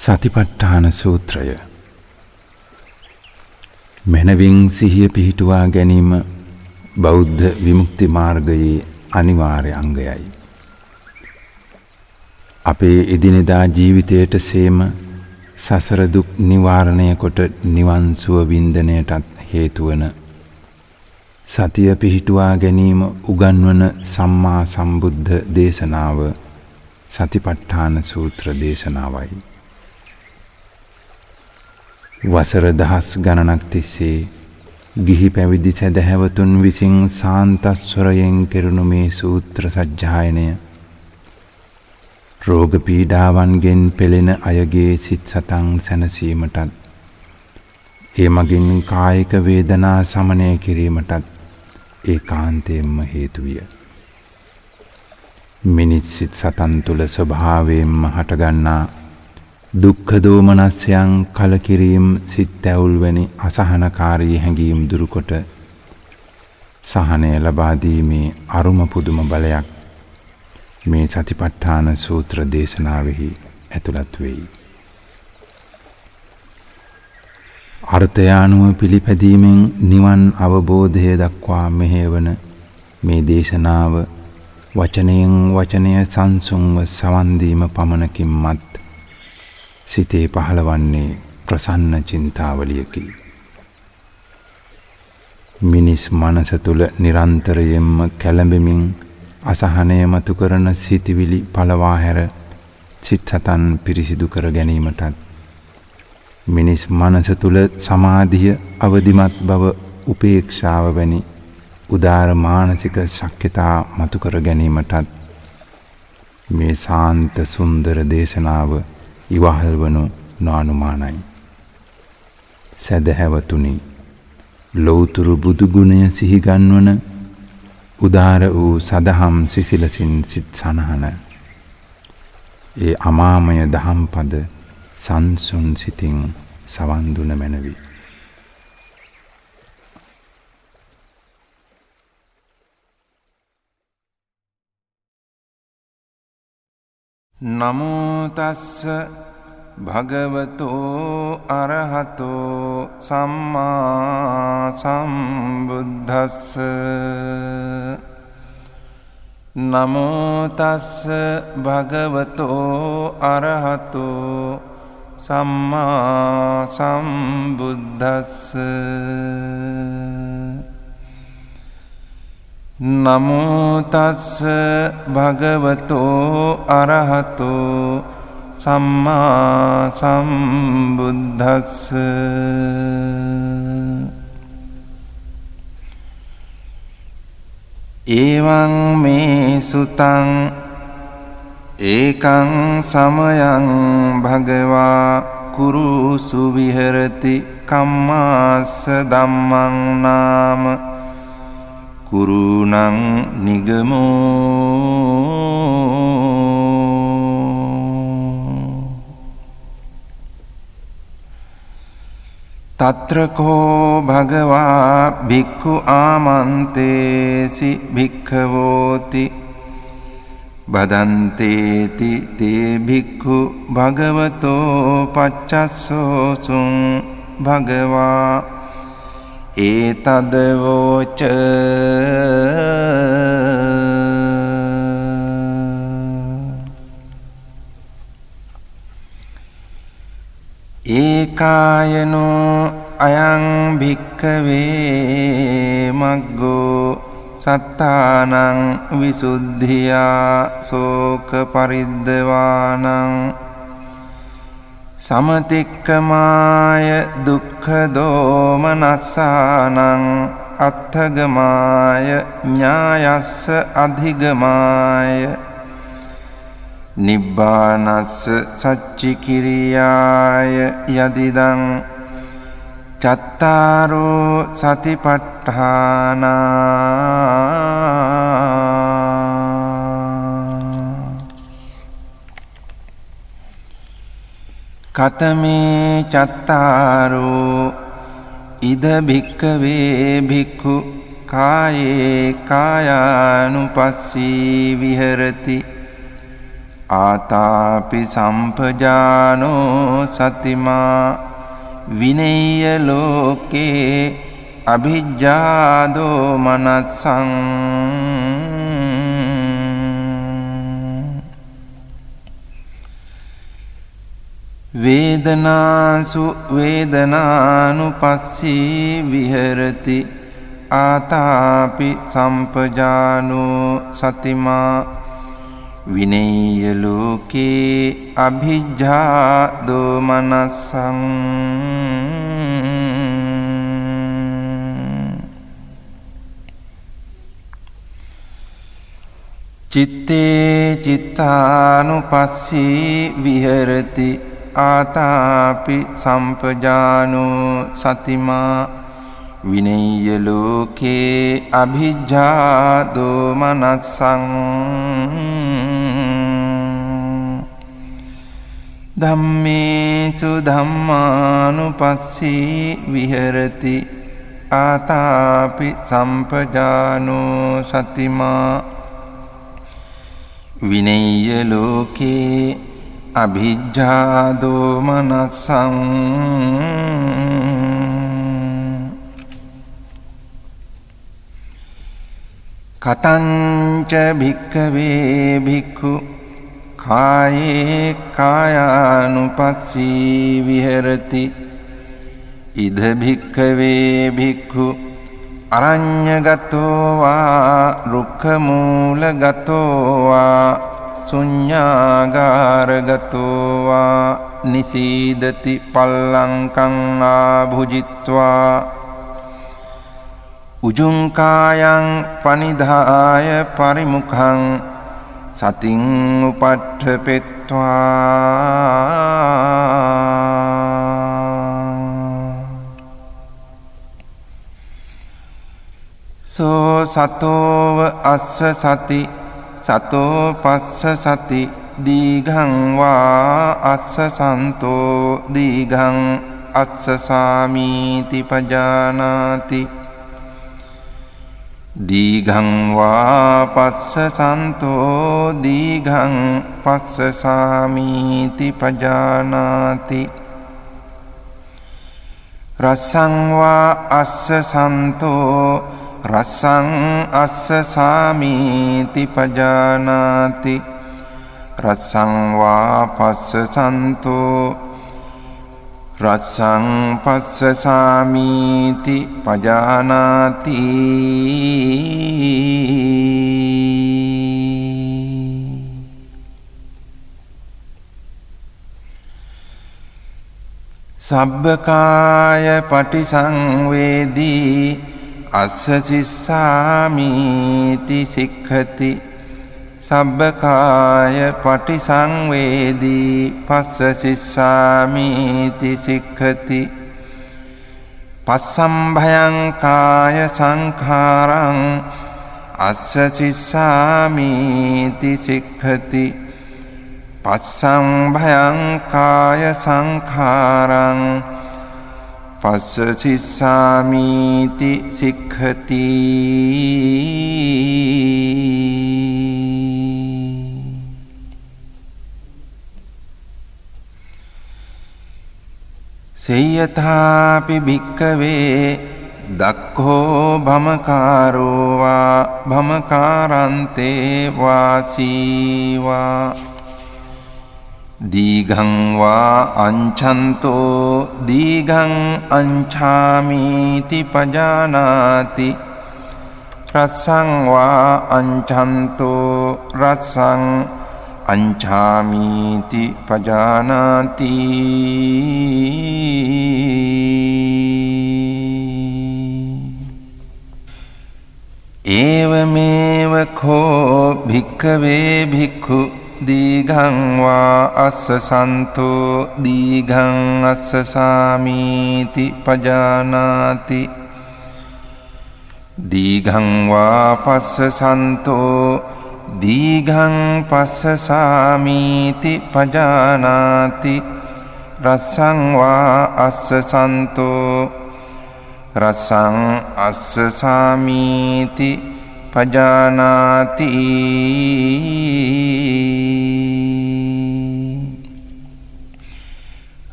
සතිපට්ඨාන සූත්‍රය මනවින් සිහිය පිහිටුවා ගැනීම බෞද්ධ විමුක්ති මාර්ගයේ අනිවාර්ය අංගයයි. අපේ එදිනෙදා ජීවිතයට සේම සසර දුක් නිවාරණය කොට නිවන් සුව වින්දනයටත් හේතු වන සතිය පිහිටුවා ගැනීම උගන්වන සම්මා සම්බුද්ධ දේශනාව සතිපට්ඨාන සූත්‍ර දේශනාවයි. වසර දහස් ගණනක් තිස්සේ ගිහි පැවිදි සැදැහැවතුන් විසින් සාන්තස්වරයෙන් කෙරුණු මේ සූත්‍ර සජ්ජායනය රෝග පීඩාවන්ගෙන් පෙළෙන අයගේ සිත් සතන් සැනසීමටත් ඒ මගින් කායික වේදනා සමනය කිරීමටත් ඒකාන්තයෙන්ම හේතු විය. මිනිස් සිත් සතන් තුළ ස්වභාවයෙන්ම හටගන්නා දුක්ඛ දෝමනස්යන් කලකිරීම සිත් ඇවුල් වැනි අසහනකාරී හැඟීම් දුරුකොට සහනය ලබා දීමේ අරුම පුදුම බලයක් මේ සතිපට්ඨාන සූත්‍ර දේශනාවෙහි ඇතුළත් වෙයි. අර්ථය අනුව පිළිපැදීමෙන් නිවන් අවබෝධය දක්වා මෙහෙයවන මේ දේශනාව වචනයෙන් වචනය සංසුන්ව සවන් දීම පමණකින් මත් සිතේ පහළවන්නේ ප්‍රසන්න චින්තාවලියකි. මිනිස් මනස තුළ නිරන්තරයෙන්ම කැළඹෙමින් අසහනය මතු කරන සිතිවිලි පළවා හැර සිත් සතන් පිරිසිදු කර ගැනීමටත් මිනිස් මනස තුළ සමාධිය අවදිමත් බව උපේක්ෂාව වැනි උදාර මානසික ශක්්‍යතා මතු කර ගැනීමටත් මේ සාන්ත සුන්දර දේශනාව ඉවහල් වනු නොඅනුමානයි. සැදැහැවතුනි, ලෞතුරු බුදු ගුණය සිහිගන්වන උදාර වූ සදහම් සිසිලසින් සිත් සනහන ඒ අමාමය දහම් පද සංසුන් සිතින් සවන් දුන මැනවි. නමෝ තස්ස භගවතෝ අරහතෝ සම්මා සම්බුද්දස්ස නමෝ තස්ස භගවතෝ අරහතෝ සම්මා සම්බුද්දස්ස නමෝ තස්ස භගවතෝ අරහතෝ සම්මා සම්බුද්දස්ස එවං මේ සුතං ඒකං සමයං භගවා කුරුසු විහෙරති කම්මාස්ස ධම්මං නාම කුරුණං නිගමෝ තත්‍රකෝ භගවා භික්ඛු ආමන්තේසි භික්ඛවෝති බදන්තේති තේ භික්ඛු භගවතෝ පච්චස්සෝසුං භගවා ඒතදවෝච ඒකායනෝ අයං භික්ඛවේ මග්ගෝ සත්තානං විසුද්ධියා සෝක පරිද්දවානං සමතික්කමාය දුක්ඛ දෝමනස්සානං අත්ථගමාය ඥායස්ස අධිගමාය නිබ්බානස්ස සච්චිකිරියාය යදිදං චත්තාරෝ සතිපට්ඨානා කතමේ චත්තාරෝ ඉද භික්ඛවේ භික්ඛු කායේ කායානුපස්සී විහෙරති ආතාපි සම්පජානෝ සතිමා විනේය ලෝකේ අභිජ්ජාදෝ මනස්සං වේදනාසු වේදනානුපස්සී විහෙරති ආතාපි සම්පජානෝ සතිමා විනේය ලෝකේ අභිජ්ජා දෝමනස්සං චිත්තේ චිත්තානුපස්සී විහෙරති ආතාපි සම්පජානෝ සතිමා විනේය ලෝකේ අභිජ්ජා දෝමනස්සං ධම්මේසු ධම්මානුපස්සී විහෙරති ආතාපි සම්පජානෝ සතිමා විනේය ලෝකේ අභිජ්ජා දෝමනස්සං කතංච භික්ඛවේ භික්ඛු කායේ කායානුපස්සී විහෙරති ඉද භික්ඛවේ භික්ඛු අරඤ්ඤගතෝ වා රුක්ඛමූලගතෝ වා ශුඤ්ඤාගාරගතෝ වා නිසීදති පල්ලංකං ආභුජිත්වා උජුංකායං පනිදාය පරිමුඛං සතින් උපට්ඨපෙත්වා සෝ සතෝව අස්ස සති සතෝ පස්ස සති දීඝං වා අස්ස සන්තෝ දීඝං අස්ස සාමීති පජානාති දීඝං වා පස්ස සන්තෝ දීඝං පස්ස සාමීති පජානාති රසං වා අස්ස සන්තෝ රසං අස්ස සාමීති පජානාති රසං වා පස්ස සන්තෝ රසං පස්ස සාමීති පජානාති සබ්බකාය පටිසංවේදී අස්ස සිස්සාමීති සික්ඛති සබ්බකාය පටිසංවේදී පස්ස සිස්සාමීති සික්ඛති පස්සම්භයං කාය සංඛාරං අස්ස සිස්සාමීති සික්ඛති පස්සම්භයං කාය සංඛාරං පස්ස සිස්සාමීති සික්ඛති සේයථාපි භික්ඛවේ දක්ඛෝ භමකාරෝ වා භමකාරන්තේ වාසීවා දීඝං වා අංඡන්තෝ දීඝං අංඡාමීති පජානාති රසං වා අංඡන්තෝ රසං අංඡාමීති පජානාති ඒවමේව කෝ භික්ඛවේ භික්ඛු දීඝං වා අස්ස සන්තෝ දීඝං අස්ස සාමීති පජානාති දීඝං වා පස්ස සන්තෝ දීඝං පස්ස සාමීති පජානාති රසං වා අස්ස සන්තෝ රසං අස්ස සාමීති පජානාති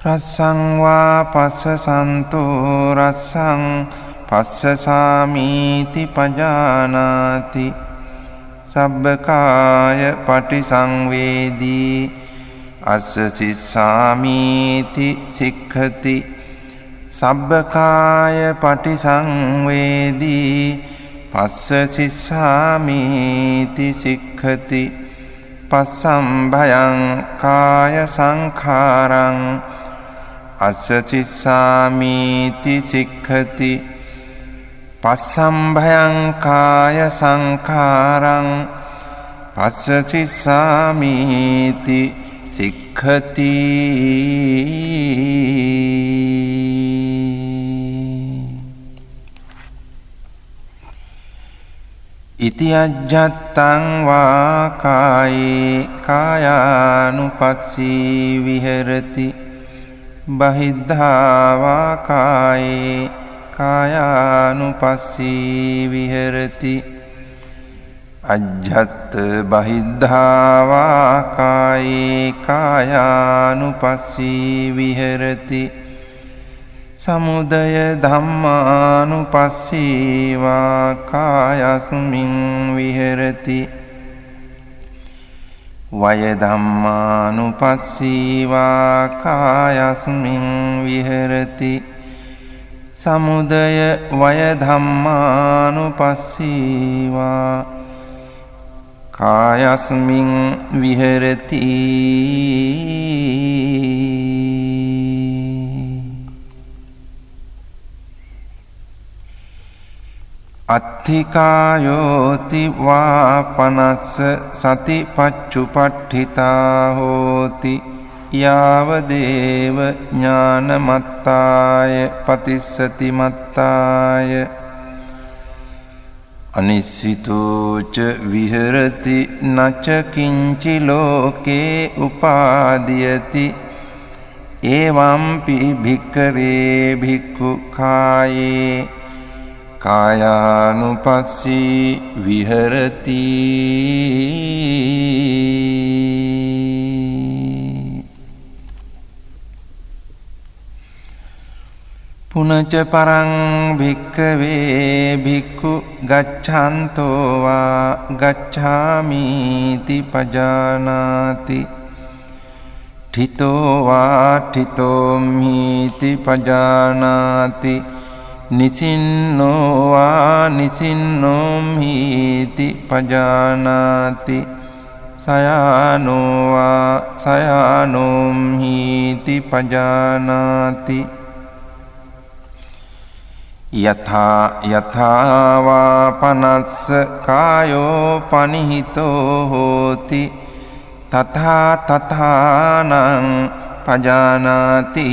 රස්සං වා පස්සසන්තෝ රස්සං පස්සසාමීති පජානාති සබ්බකාය පටිසංවේදී අස්ස සිස්සාමීති සික්ඛති සබ්බකාය පටිසංවේදී පස්ස සිස්සාමීති සික්ඛති පස්සම්භයං කාය සංඛාරං අස්ස සිස්සාමීති සික්ඛති පස්සම්භයං කාය සංඛාරං පස්ස සිස්සාමීති සික්ඛති ඉති අජ්ජත්තං වා කායේ කායානුපස්සී විහෙරති බහිද්ධා වා කායේ කායානුපස්සී විහෙරති අජ්ජත් බහිද්ධා වා කායේ කායානුපස්සී විහෙරති සමුදය ධම්මානුපස්සී වා කායස්මින් විහෙරති වය ධම්මානුපස්සී වා කායස්මින් විහෙරති සමුදය වය ධම්මානුපස්සී වා කායස්මින් විහෙරති අත්ථිකායෝති වා පනස්ස සතිපච්චුපට්ඨිතා හෝති යාව දේව ඥානමත්තාය පතිස්සති මත්තාය අනිසිතෝච විහෙරති නච කිංචි ලෝකේ උපාදීයති එවම්පි භික්ඛවේ භික්ඛු කායේ කායානුපස්සී විහෙරති පුනච පරං භික්ඛවේ භික්ඛු ගච්ඡන්තෝ වා ගච්ඡාමිති පජානාති ඨිතෝ වා ඨිතෝමිති පජානාති නිසින්නෝ වා නිසින්නෝමිති පජානාති සයානෝ වා සයානෝමිති පජානාති යථා යථා වා පනස්ස කායෝ පනිහිතෝ හෝති තථා තථානං පජානාති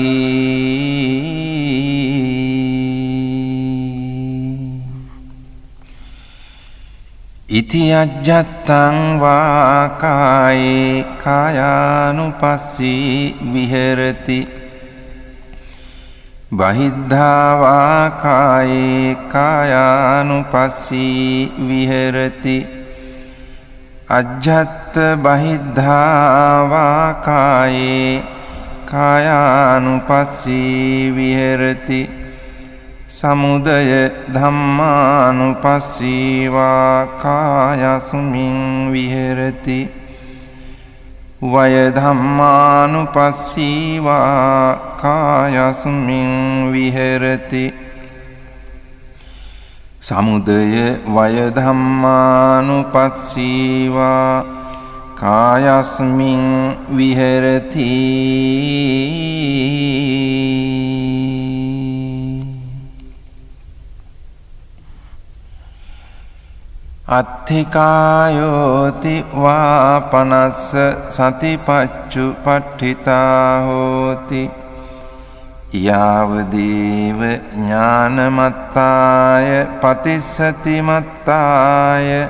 ඉති අජ්ජත්තං වා කායේ කායානුපස්සී විහෙරති බහිද්ධා වා කායේ කායානුපස්සී විහෙරති අජ්ජත් බහිද්ධා වා කායේ කායානුපස්සී විහෙරති සමුදය ධම්මානුපස්සී වා කායස්මින් විහෙරති වය ධම්මානුපස්සී වා කායස්මින් විහෙරති සමුදය වය ධම්මානුපස්සී වා කායස්මින් විහෙරති අත්ථිකායෝති වා පනස්ස සතිපච්චුපට්ඨිතා හෝති යාව දේව ඥානමත්තාය පතිස්සති මත්තාය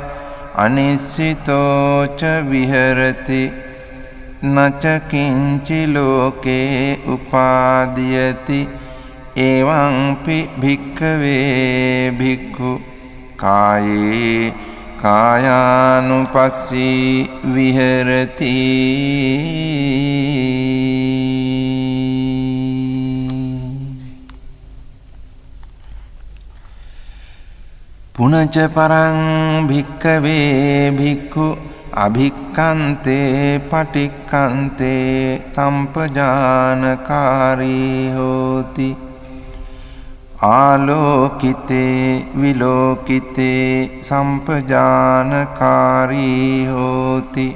අනිසිතෝච විහෙරති නච කිංචි ලෝකේ උපාදීයති එවං භික්ඛවේ භික්ඛු කායේ කායානුපස්සී විහෙරති පුනච පරං භික්ඛවේ භික්ඛු අභික්ඛන්තේ පටික්ඛන්තේ සම්පජානකාරී හෝති ආලෝකිතේ විලෝකිතේ සම්පජානකාරී හෝති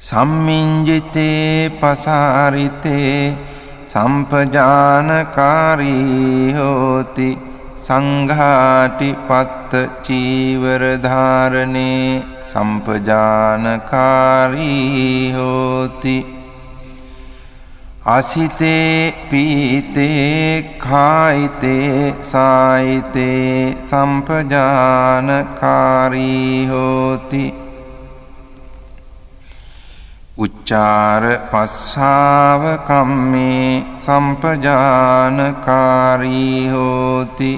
සම්මිඤ්ජිතේ පසාරිතේ සම්පජානකාරී හෝති සංඝාටි පත්ත චීවර ධාරණේ සම්පජානකාරී හෝති අසිතේ පීතේ කායිතේ සායිතේ සම්පජානකාරී හෝති උච්චාර පස්සාව කම්මේ සම්පජානකාරී හෝති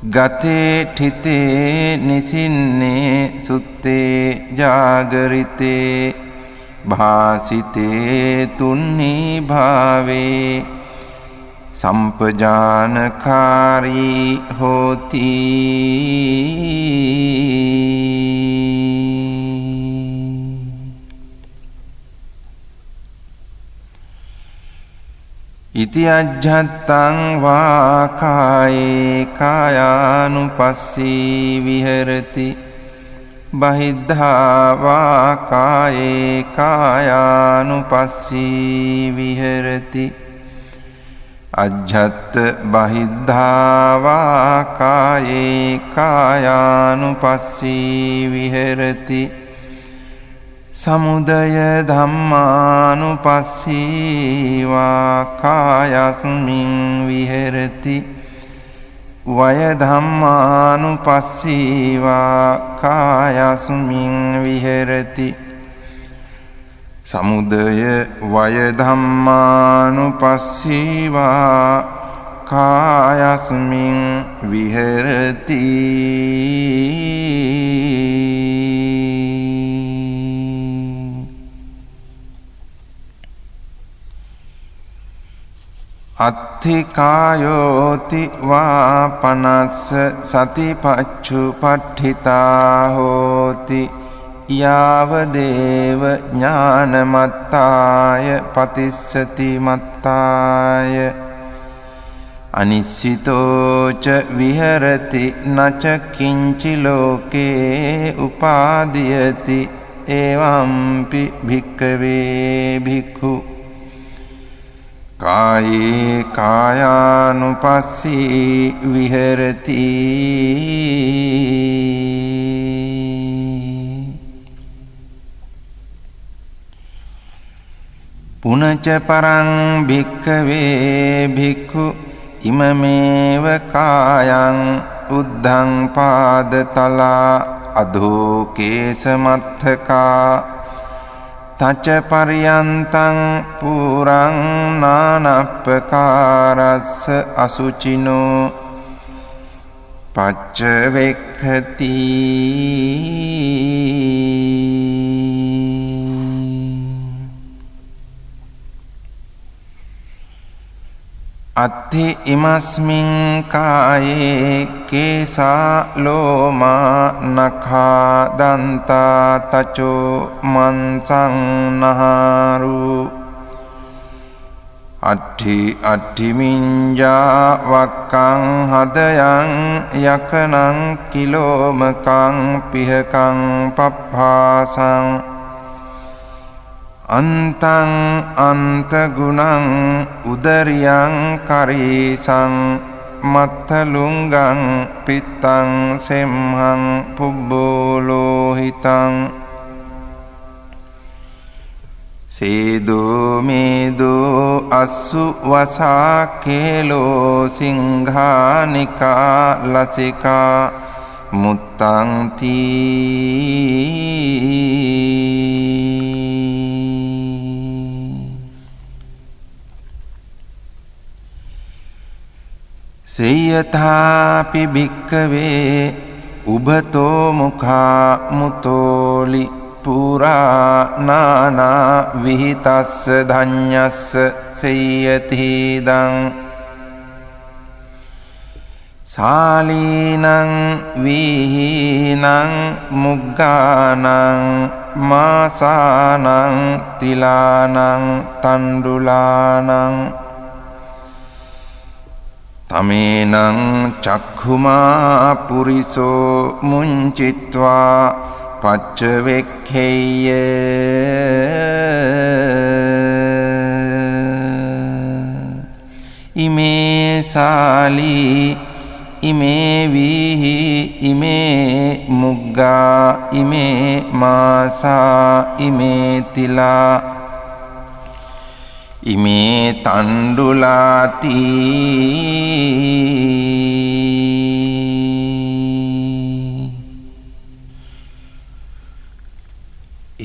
ගතේ ठिते නිසින්නේ සුත්තේ ජාගරිතේ භාසිතේ තුන්නී භාවේ සම්පජානකාරී හෝති ඉති අජ්ජත්තං වා කායේ කායානුපස්සී විහෙරති බහිද්ධා වා කායේ කායානුපස්සී විහෙරති අජ්ජත් බහිද්ධා වා කායේ කායානුපස්සී විහෙරති සමුදය ධම්මානුපස්සී වා කායස්මින් විහෙරති වය ධම්මානුපස්සී වා කායස්මින් විහෙරති සමුදය වය ධම්මානුපස්සී වා කායස්මින් විහෙරති අත්ථිකායෝති වා පනස්ස සතිපච්චු පට්ඨිතා හෝති යාව දේව ඥානමත්තාය පතිස්සති මත්තාය අනිස්සිතෝච විහෙරති නච කිංචි ලෝකේ උපාදීයති එවම්පි භික්ඛවේ භික්ඛු කායේ කායානුපස්සී විහෙරති පුනච පරං භික්ඛවේ භික්ඛු ඉමමේව කායං උද්ධං පාදතලා අධෝ කේසමත්තකා තච පරියන්තං පුරං නානප්පකාරස්ස අසුචිනෝ පච්චවෙක්ඛති අත්ථි ඉමස්මින් කායේ කේසා ලෝමා නඛා දන්තා තචෝ මන්සං නහාරු අට්ඨි මිඤ්ඤා වක්කං හදයන් යකනං කිලෝමකං පිහකං පප්පාසං අන්තං අන්තගුණං උදරියං කරීසං මත්තලුංගං පිත්තං සෙම්හං පුබ්බෝලෝහිතං සේදෝ මේදෝ අස්සු වසා කේලෝ සිංහානිකා ලසිකා මුත්තං තී සේයථාපි භික්ඛවේ උභතෝ මුඛා මුතෝලි පුරා නානා විහිතස්ස ධඤ්ඤස්ස සේයති දං සාලීනං වීහිනං මුග්ගානං මාසානං තිලානං තණ්ඩුලානං තමේනං චක්ඛුමා පුරිසෝ මුංචිත්වා පච්චවෙක්ඛෙය්‍ය ඉමේ සාලී ඉමේ වීහි ඉමේ මුග්ගා ඉමේ මාසා ඉමේ තිලා ඉමේ තණ්ඩුලාති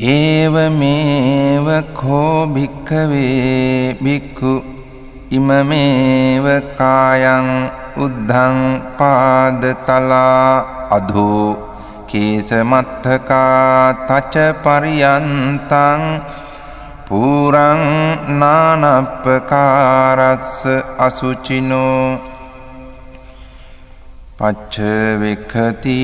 ඒවමේව කෝ භික්ඛවේ භික්ඛු ඉමමේව කායං උද්ධං පාදතලා අධෝ කේසමත්තකා තච පරියන්තං පුරං නානප්පකාරස්ස අසුචිනෝ පච්චවෙක්ඛති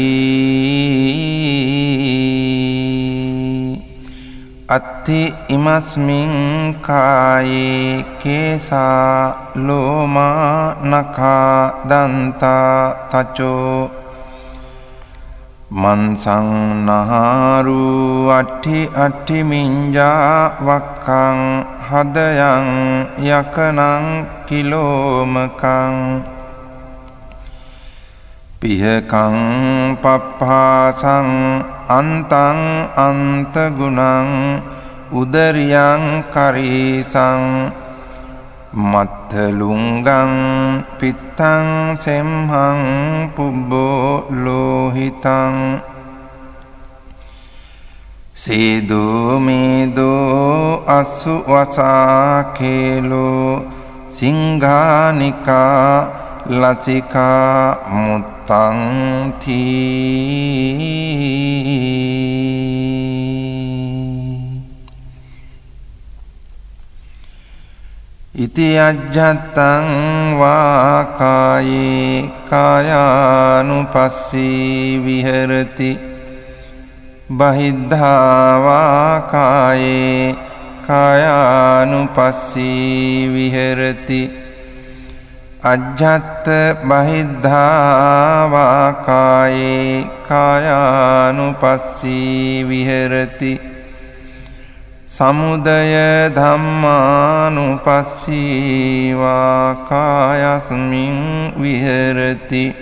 අත්ථි ඉමස්මින් කායේ කේසා ලෝමා නඛා දන්තා තචෝ මන්සං නහාරු අට්ඨි මිඤ්ඤා වක්ඛං හදයන් යකනං කිලෝමකං පිහකං පප්පාසං අන්තං අන්තගුණං උදරියං කරීසං මත්තලුංගං පිත්තං සෙම්හං පුබ්බෝ ලෝහිතං සේදෝ මේදෝ අසු වසාකේලෝ සිංහානිකා ලසිකා මුත්තං තී ඉති අජ්ජත්තං වා කායේ කායානුපස්සී විහෙරති බහිද්ධා වා කායේ කායානුපස්සී විහෙරති අජ්ජත්ත බහිද්ධා වා කායේ කායානුපස්සී විහෙරති සමුදය ධම්මානුපස්සී වා කායස්මින් විහෙරති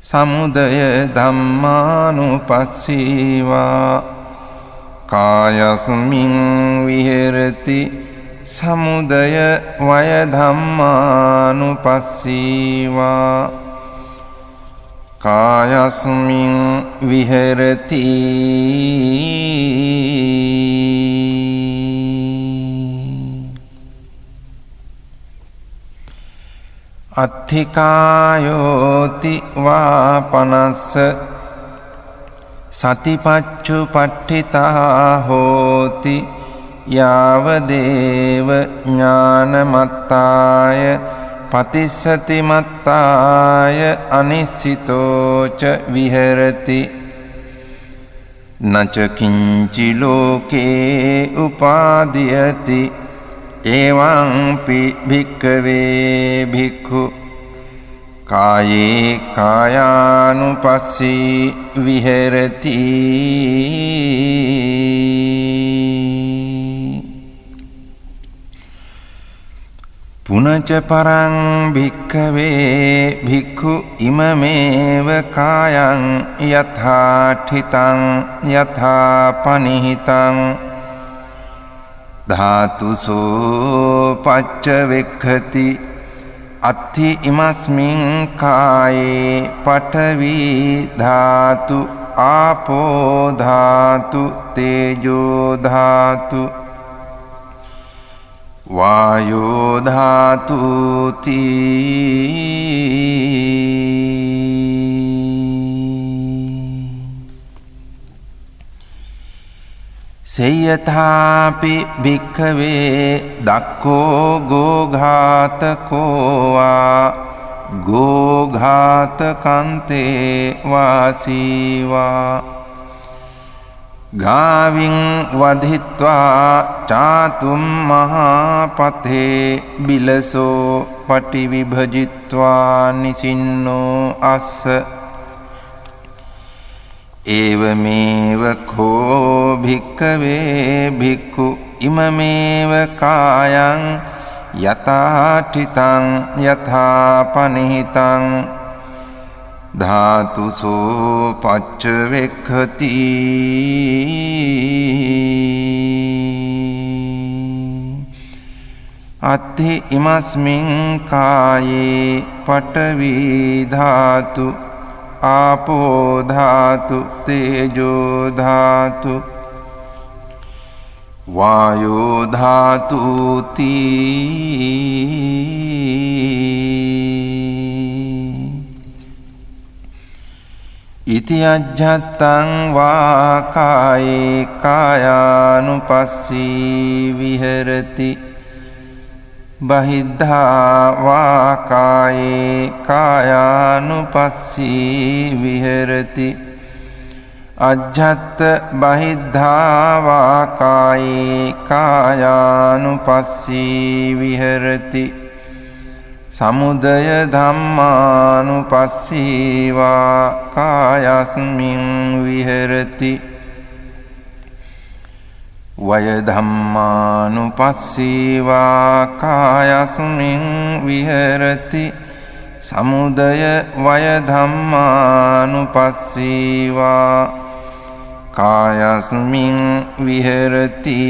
සමුදය ධම්මානුපස්සී වා කායස්මින් විහෙරති සමුදය වය ධම්මානුපස්සී වා කායස්මින් විහෙරති අත්ථිකායෝති වා පනස්ස සතිපච්චුපට්ඨිතා හෝති යාවදේව ඥානමත්තාය පතිස්සතිමත්තාය අනිස්සිතෝච විහෙරති නච කිංචි ලෝකේ උපාදීයති එවං පි භික්ඛවේ භික්ඛු කායේ කායානුපස්සී විහෙරති පුනච පරං භික්ඛවේ භික්ඛු ඉමමේව කායං යථාඨිතං යථාපනිහිතං ධාතුසෝ පච්චවෙක්ඛති අත්ථි ඉමස්මින් කායේ පඨවි ධාතු ආපෝ ධාතු තේජෝ ධාතු වායෝ ධාතුති සේයථාපි භික්ඛවේ දක්ඛෝ ගෝඝාතකෝ වා ගෝඝාතකන්තේ වාසීවා ගාවින් වධිත්වා චාතුම් මහාපතේ බිලසෝ පටිවිභජිත්වා නිසින්නෝ අස්ස ඒවමේව කෝ භික්ඛවේ භික්ඛු ඉමමේව කායං යථාඨිතං යථාපනිහිතං ධාතුසෝ පච්චවෙක්ඛති අත්ථි ඉමස්මින් කායේ පඨවි ධාතු ආපෝ ධාතු තේජෝ ධාතු වායෝ ධාතුති ඉති අජ්ජත්තං වා කායේ කායානුපස්සී විහෙරති බහිද්ධා වා කායේ කායානුපස්සී විහෙරති අජ්ජත් බහිද්ධා වා කායේ කායානුපස්සී විහෙරති සමුදය ධම්මානුපස්සී වා කායස්මින් විහෙරති වය ධම්මානුපස්සී වා කායස්මින් විහෙරති සමුදය වය ධම්මානුපස්සී වා කායස්මින් විහෙරති